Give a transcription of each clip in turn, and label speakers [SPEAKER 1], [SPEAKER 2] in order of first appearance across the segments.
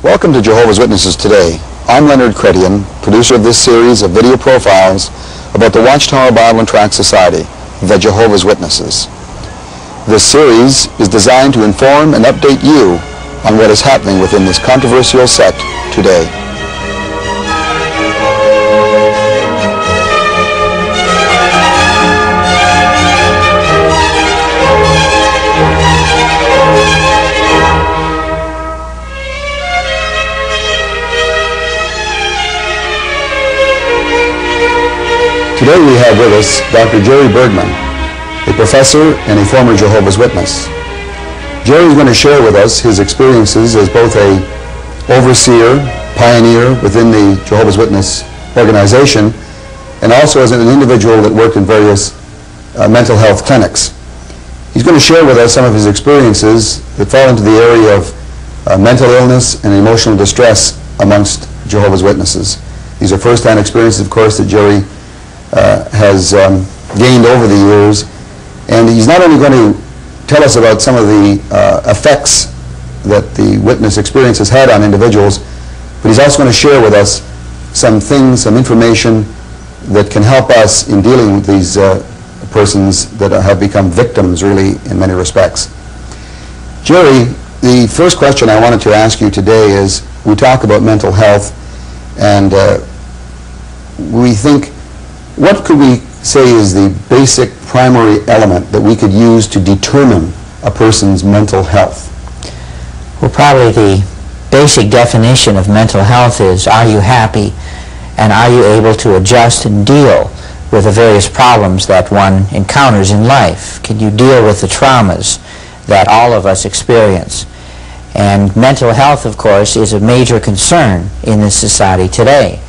[SPEAKER 1] Welcome to Jehovah's Witnesses Today. I'm Leonard Credian, producer of this series of video profiles about the Watchtower Bible and Tract Society, the Jehovah's Witnesses. This series is designed to inform and update you on what is happening within this controversial sect today. Today we have with us Dr. Jerry Bergman, a professor and a former Jehovah's Witness. Jerry is going to share with us his experiences as both a overseer, pioneer within the Jehovah's Witness organization, and also as an individual that worked in various mental health clinics. He's going to share with us some of his experiences that fall into the area of mental illness and emotional distress amongst Jehovah's Witnesses. These are first-hand experiences, of course, that Jerry has gained over the years, and he's not only going to tell us about some of the effects that the witness experience has had on individuals, but he's also going to share with us some things, some information that can help us in dealing with these persons that have become victims, really, in many respects. Jerry, the first question I wanted to ask you today is, we talk about mental health, and we think, what could we say is the basic primary element that we could use to determine a person's mental health?
[SPEAKER 2] Well, probably the basic definition of mental health is, are you happy, and are you able to adjust and deal with the various problems that one encounters in life? Can you deal with the traumas that all of us experience? And mental health, of course, is a major concern in this society today.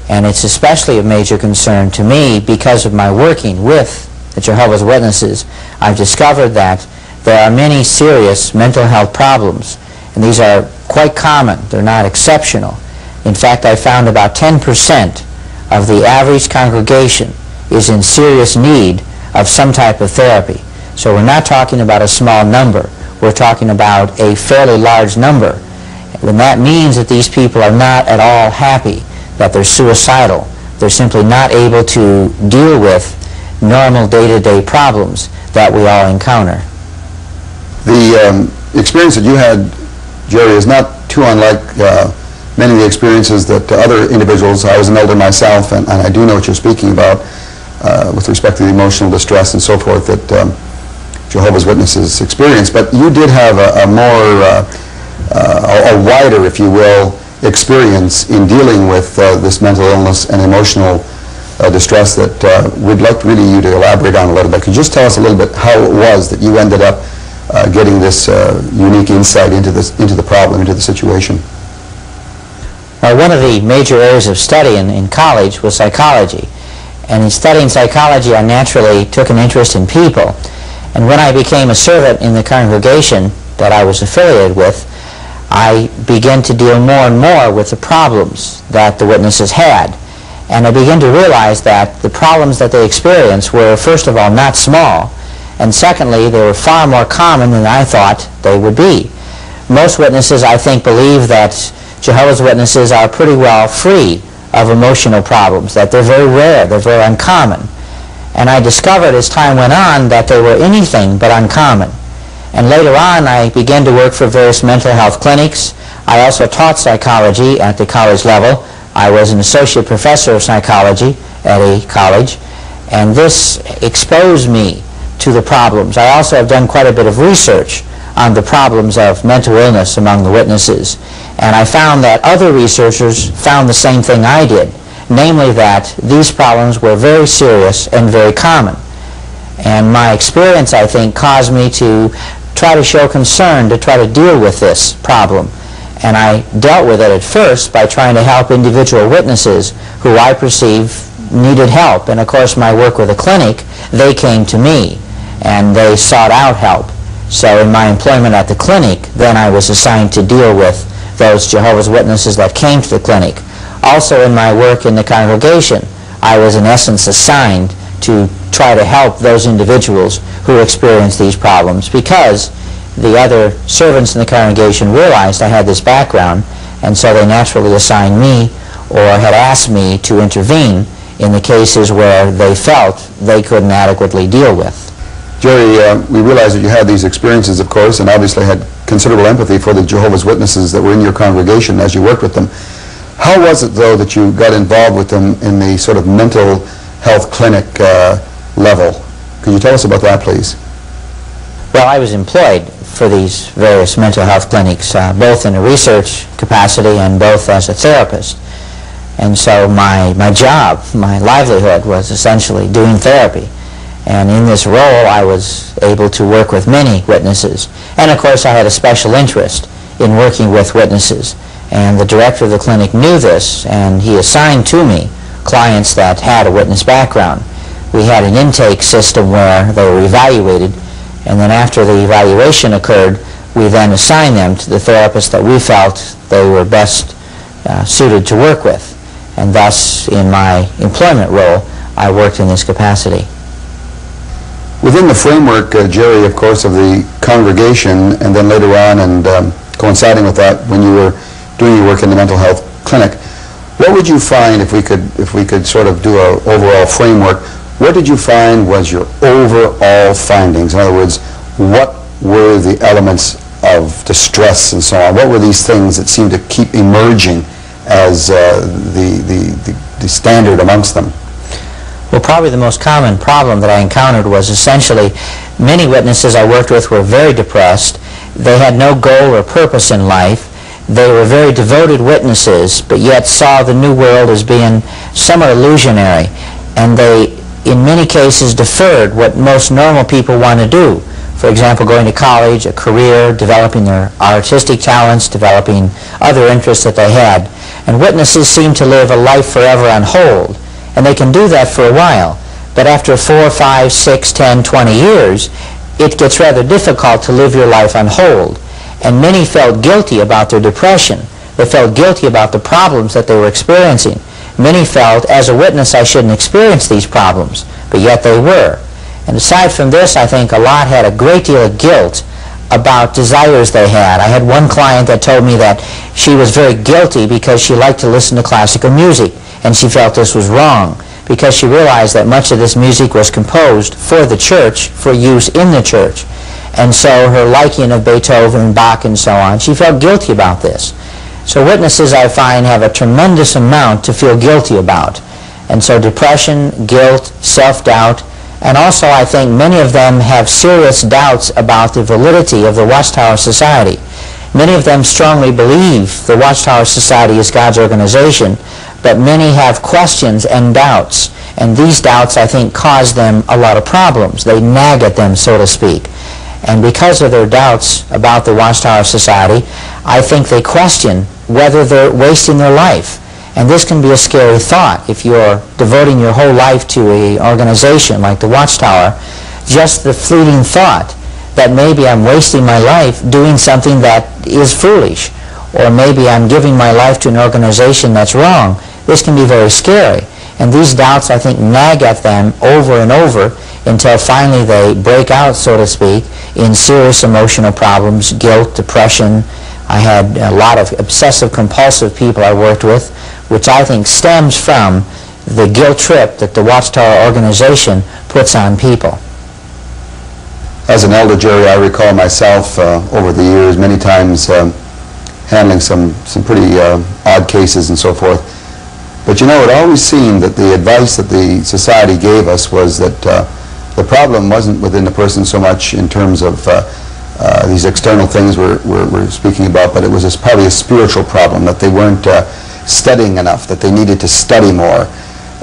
[SPEAKER 2] And it's especially a major concern to me because of my working with the Jehovah's Witnesses. I've discovered that there are many serious mental health problems, and these are quite common. They're not exceptional. In fact, I found about 10% of the average congregation is in serious need of some type of therapy. So we're not talking about a small number. We're talking about a fairly large number. And that means that these people are not at all happy, that they're suicidal. They're simply not able to deal with normal day-to-day problems that we all encounter.
[SPEAKER 1] The experience that you had, Jerry, is not too unlike many of the experiences that other individuals. I was an elder myself, and I do know what you're speaking about with respect to the emotional distress and so forth that Jehovah's Witnesses experience. But you did have a more, a wider, if you will, experience in dealing with this mental illness and emotional distress that we'd like really you to elaborate on a little bit. Could you just tell us a little bit how it was that you ended up getting this unique insight into the problem, into the situation?
[SPEAKER 2] One of the major areas of study in college was psychology. And in studying psychology, I naturally took an interest in people. And when I became a servant in the congregation that I was affiliated with, I began to deal more and more with the problems that the witnesses had. And I began to realize that the problems that they experienced were, first of all, not small, and secondly, they were far more common than I thought they would be. Most witnesses, I think, believe that Jehovah's Witnesses are pretty well free of emotional problems, that they're very rare, they're very uncommon. And I discovered as time went on that they were anything but uncommon. And later on, I began to work for various mental health clinics. I also taught psychology at the college level. I was an associate professor of psychology at a college, and this exposed me to the problems. I also have done quite a bit of research on the problems of mental illness among the witnesses, and I found that other researchers found the same thing I did, namely that these problems were very serious and very common. And my experience, I think, caused me to try to show concern, to try to deal with this problem. And I dealt with it at first by trying to help individual witnesses who I perceived needed help. And of course, my work with a clinic, they came to me and they sought out help. So in my employment at the clinic, then I was assigned to deal with those Jehovah's Witnesses that came to the clinic. Also in my work in the congregation, I was in essence assigned to try to help those individuals who experience these problems, because the other servants in the congregation realized I had this background and so they naturally assigned me or had asked me to intervene in the cases where they felt they couldn't adequately deal with.
[SPEAKER 1] Jerry, we realize that you had these experiences, of course, and obviously had considerable empathy for the Jehovah's Witnesses that were in your congregation as you worked with them. How was it, though, that you got involved with them in the sort of mental health clinic level? Could you tell us about that, please?
[SPEAKER 2] Well, I was employed for these various mental health clinics, both in a research capacity and both as a therapist. And so my job, my livelihood, was essentially doing therapy. And in this role, I was able to work with many witnesses. And of course, I had a special interest in working with witnesses. And the director of the clinic knew this, and he assigned to me clients that had a witness background. We had an intake system where they were evaluated, and then after the evaluation occurred, we then assigned them to the therapist that we felt they were best suited to work with. And thus, in my employment role, I worked in this capacity.
[SPEAKER 1] Within the framework, Jerry, of course, of the congregation, and then later on, and coinciding with that, when you were doing your work in the mental health clinic, what would you find, if we could sort of do an overall framework, what did you find was your overall findings? In other words, what were the elements of distress and so on? What were these things that seemed to keep emerging as the standard amongst them?
[SPEAKER 2] Well, probably the most common problem that I encountered was essentially many witnesses I worked with were very depressed. They had no goal or purpose in life. They were very devoted witnesses, but yet saw the new world as being somewhat illusionary. And they, in many cases, deferred what most normal people want to do. For example, going to college, a career, developing their artistic talents, developing other interests that they had. And witnesses seem to live a life forever on hold. And they can do that for a while. But after 4, 5, 6, 10, 20 years, it gets rather difficult to live your life on hold. And many felt guilty about their depression. They felt guilty about the problems that they were experiencing. Many felt, as a witness, I shouldn't experience these problems, but yet they were. And aside from this, I think a lot had a great deal of guilt about desires they had. I had one client that told me that she was very guilty because she liked to listen to classical music, and she felt this was wrong because she realized that much of this music was composed for the church, for use in the church. And so her liking of Beethoven, Bach, and so on, she felt guilty about this. So witnesses, I find, have a tremendous amount to feel guilty about. And so depression, guilt, self-doubt, and also I think many of them have serious doubts about the validity of the Watchtower Society. Many of them strongly believe the Watchtower Society is God's organization, but many have questions and doubts. And these doubts, I think, cause them a lot of problems. They nag at them, so to speak. And because of their doubts about the Watchtower Society, I think they question whether they're wasting their life. And this can be a scary thought. If you're devoting your whole life to an organization like the Watchtower, just the fleeting thought that maybe I'm wasting my life doing something that is foolish, or maybe I'm giving my life to an organization that's wrong, this can be very scary. And these doubts, I think, nag at them over and over until finally they break out, so to speak, in serious emotional problems, guilt, depression. I had a lot of obsessive-compulsive people I worked with, which I think stems from the guilt trip that the Watchtower organization puts on people.
[SPEAKER 1] As an elder, Jerry, I recall myself over the years many times handling some pretty odd cases and so forth. But you know, it always seemed that the advice that the society gave us was that the problem wasn't within the person so much in terms of these external things we're speaking about, but it was probably a spiritual problem, that they weren't studying enough, that they needed to study more.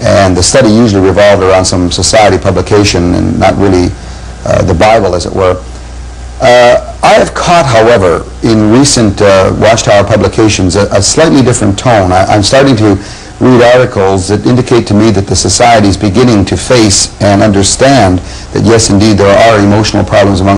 [SPEAKER 1] And the study usually revolved around some society publication and not really the Bible, as it were. I have caught, however, in recent Watchtower publications a slightly different tone. I'm starting to read articles that indicate to me that the society is beginning to face and understand that, yes, indeed, there are emotional problems among